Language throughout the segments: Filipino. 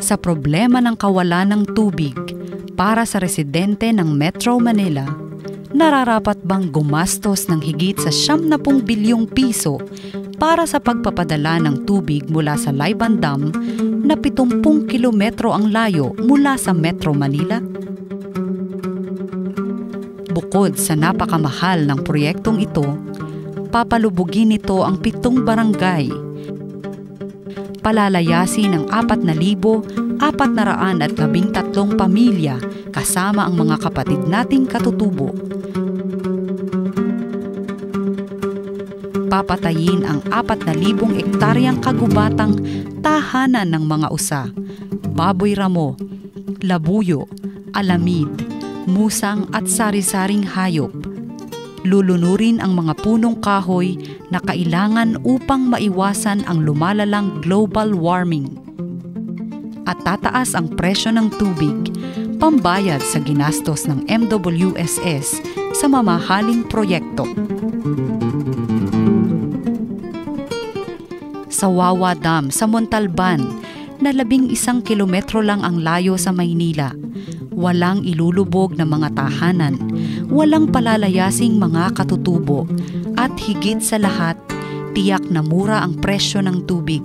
Sa problema ng kawalan ng tubig para sa residente ng Metro Manila, nararapat bang gumastos ng higit sa 70 bilyong piso para sa pagpapadala ng tubig mula sa Laiban Dam na 70 kilometro ang layo mula sa Metro Manila? Bukod sa napakamahal ng proyektong ito, papalubugin nito ang 7 barangay. Palalayasin ng 4,413 pamilya kasama ang mga kapatid nating katutubo. Papatayin ang 4,000 ektaryang kagubatang tahanan ng mga usa, baboy ramo, labuyo, alamid, musang at sari-saring hayop. Lulunurin ang mga punong kahoy na kailangan upang maiwasan ang lumalalang global warming. At tataas ang presyo ng tubig, pambayad sa ginastos ng MWSS sa mamahaling proyekto. Sa Wawa Dam sa Montalban, na 11 kilometro lang ang layo sa Maynila, walang ilulubog na mga tahanan, walang palalayasing mga katutubo, at higit sa lahat, tiyak na mura ang presyo ng tubig.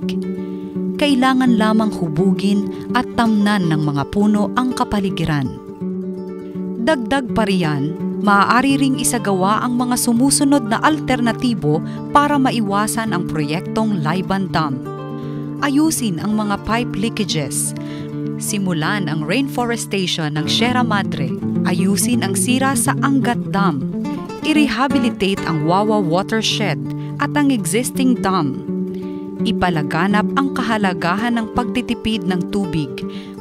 Kailangan lamang hubugin at tamnan ng mga puno ang kapaligiran. Dagdag pa riyan, maaari ring isagawa ang mga sumusunod na alternatibo para maiwasan ang proyektong Laiban Dam. Ayusin ang mga pipe leakages. Simulan ang rainforestation ng Sierra Madre. Ayusin ang sira sa Angat Dam. I-rehabilitate ang Wawa Watershed at ang existing dam. Ipalaganap ang kahalagahan ng pagtitipid ng tubig.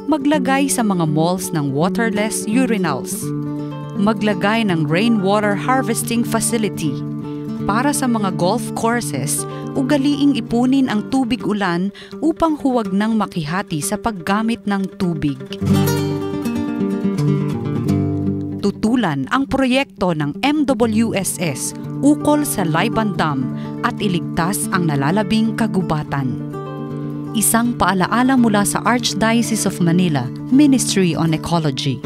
Maglagay sa mga malls ng waterless urinals. Maglagay ng rainwater harvesting facility. Para sa mga golf courses, ugaliing ipunin ang tubig ulan upang huwag nang makihati sa paggamit ng tubig. Tutulan ang proyekto ng MWSS ukol sa Laiban Dam at iligtas ang nalalabing kagubatan. Isang paalaala mula sa Archdiocese of Manila, Ministry on Ecology.